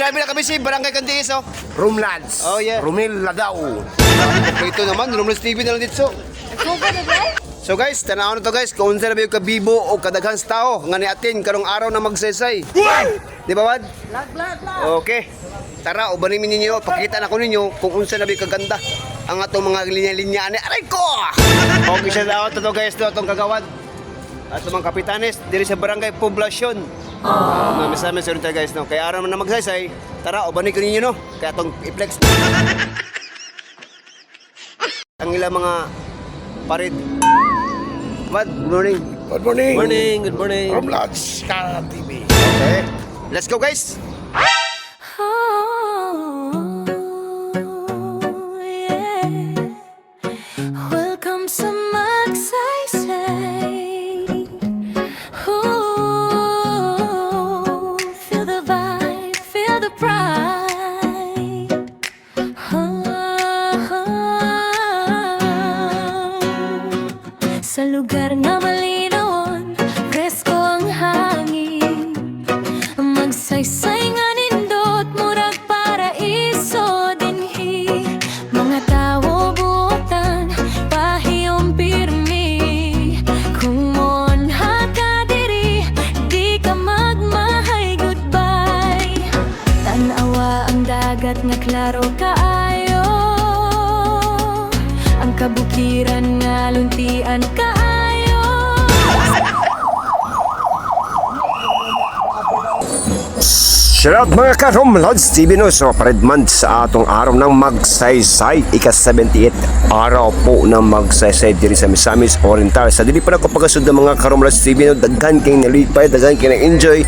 grabe na kami si Barangay Candies, oh. Rumlads. Oh, yeah. Rumil Lagao. Ito naman, Romulus TV na lang dito. So guys, tanaw na to guys, kung unsa na ba yung kabibo o kadaghang tao nga niatin karong araw na magsaysay. Di ba, Wad? Okay. Tara, ubanin ninyo, pakita na ko ninyo kung unsa na ba yung kaganda ang atong mga linya-linya ani. Aray ko! Okay siya daw to guys, to atong kagawad. At mga kapitanes diri sa Barangay Poblasyon. Mamisama sa rin tayo guys, no? Kaya araw na magsaysay, tara, ubanin ko ninyo, no? Kaya atong i-flex. Ang ilang mga parid. What? Good morning. Good morning. Good morning. Rumlads Kara TV. Okay. Let's go guys. Welcome sa magsaysay. Feel the vibe, feel the pride. Sa lugar na malinawan, presko ang hangin. Magsaysay nga nindot, murag paraiso dinhi. Mga tao buotan, pahiyong pirmi. Kung monha ka diri, di ka magmahay goodbye. Tanawa ang dagat nga klaro kaayo. Ang kabukiran nga luntian kaayo. Shoutout mga ka-Rumlads TV no. So, paredman sa atong araw ng magsaysay. Ika-78 araw po ng magsaysay diri sa Misamis Oriental. Sa dili pa na ko pagkasud ng mga ka-Rumlads TV no. Daghan kayong nalipay, daghan kayong na-enjoy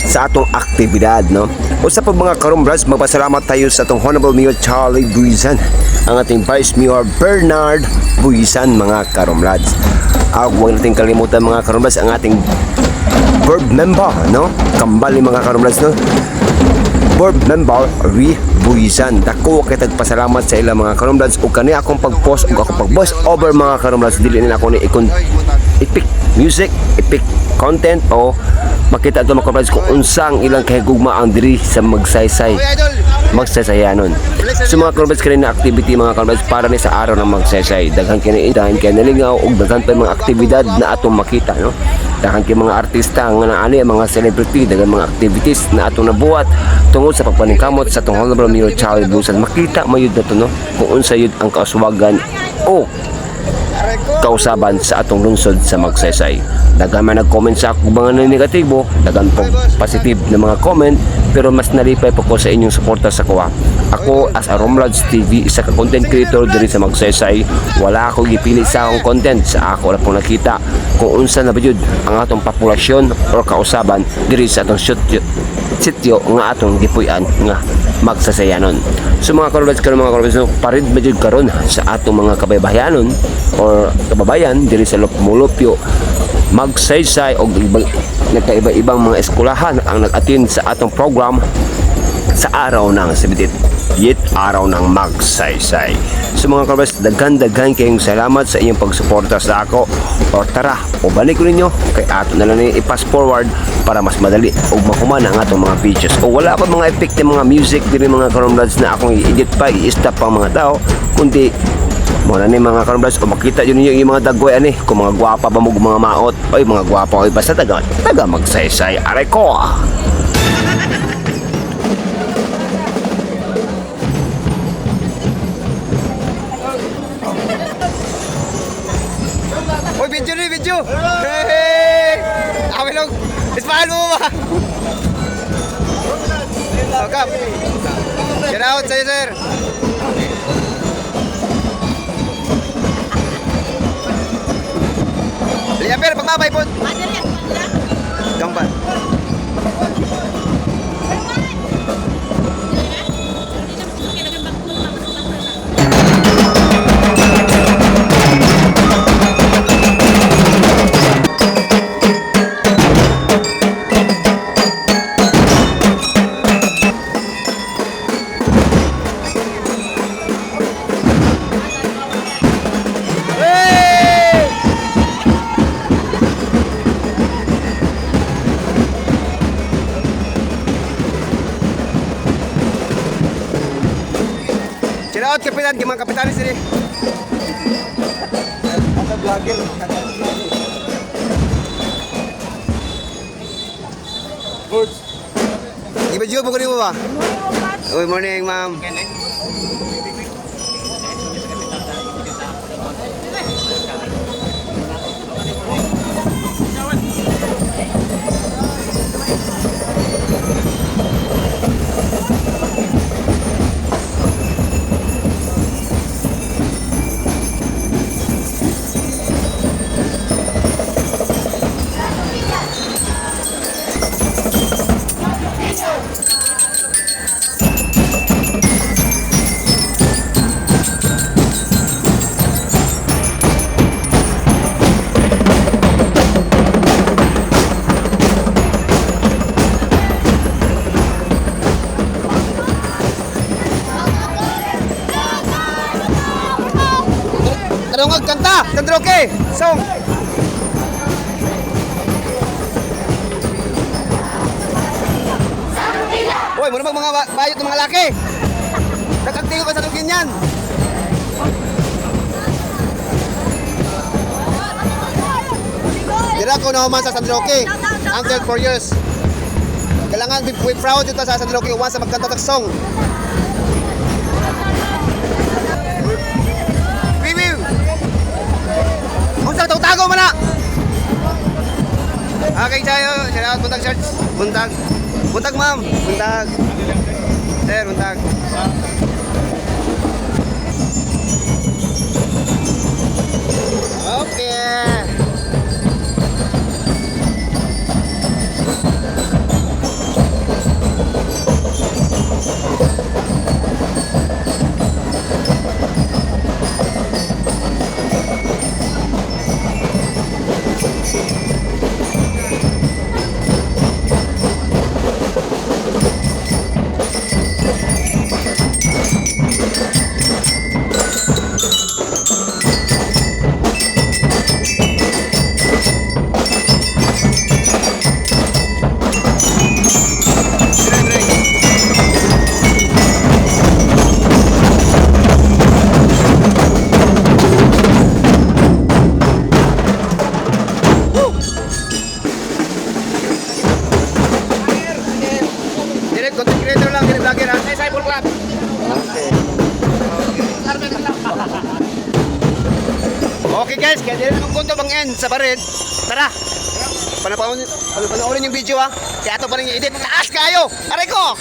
sa atong aktibidad, no? Usa pa mga ka-Rumlads, magpasalamat tayo sa atong Honorable Mayor Charlie Buizan, ang ating Vice Mayor Bernard Buizan, mga ka-Rumlads. Huwag natin kalimutan mga ka-Rumlads ang ating board member, no? Kambal ni mga ka-Rumlads, no? Board member Ri Buizan. Dako kay tagpasalamat sa ilang mga ka-Rumlads ug kani akong pag-post ug akong pag-voice over mga ka-Rumlads, dili nila ako ni epic music, epic content o makita ito mga ka-Rumlads kung unsang ilang kahigugma ang diri sa magsaysay magsaysayanon. So mga ka-Rumlads, kanina activity mga ka-Rumlads para ni sa araw ng magsaysay. Daghan kinaindahan kay nalingaw ug daghan pa mga aktibidad na atong makita, no? Daghan kay mga artista nga naani, mga celebrity, daghan mga activities na atong nabuhat tungod sa pagpaningkamot sa atong Honorable Mayor Charlie Buizan. Makita mayud na to, no? Kung unsa yun ang kauswagan o kausaban sa atong lungsod sa magsaysay. Daghan man nag-comment sa ako mga negatibo, daghan po positive na mga comment, pero mas nalipay po ko sa inyong suporta sa kuha. Ako as a Rumlads TV, isa ka content creator diri sa magsaysay, wala ako gipili sa akong content. Sa ako na po nakita kung unsa na ba yun ang atong populasyon o kausaban diri sa atong sityo nga atong gipuy-an nga magsasayanon. So mga ka-Rumlads, karon mga ka-Rumlads, parid ba jud karon sa atong mga kabaybayanon or kababayan diri sa Mulupyo magsaysay o nagkaiba-ibang mga eskwelahan ang nag-attend sa atong program sa araw ng 78th araw ng magsaysay. So mga ka-Rumlads, daghan kayong salamat sa inyong pagsuporta sa ako. O tara, ubalik ko ninyo kay ato na lang i-pass forward para mas madali o makuman ang atong mga videos. O wala pa mga effect ng mga music diri mga ka-Rumlads na akong i-edit pa, i-stop pa mga tao, kundi muna ni mga ka-Rumlads o makita yun ninyo yung mga dagway ani, kung mga gwapa ba mo mga maot, oy mga gwapa, oy basta taga magsaysay. Aray ko! Oy, video ni, video. Hey! Amin lang. Ismahan mo ba? Welcome. Shout out sa'yo, sir. Liaper, pagbabay po. Gambar. Shout out kapitan, kay mga kapitanis diri. Iba juga po mo ba? Good morning, ma'am. Tarungag kanta, Sandroke, song. Hoy, muna bang mga bayot ng mga laki? Nakagtingo ka sa tugin yan. Dira ko na human sa Sandroke. Uncle 4 years. Kailangan we proud dito sa Sandroke once sa magkanta ng song. Unsa tago man na. Okay tayo, shout out buntag church. Buntag. Buntag ma'am, buntag. Sir, buntag. Okay. Content creator lang, hindi vlogger ha. Sa Cyber Club. Okay guys, kaya din naman kunto bang end sa barid. Tara. Panoorin yung video ha. Kaya ito pa rin yung edit. Taas kayo. Aray ko.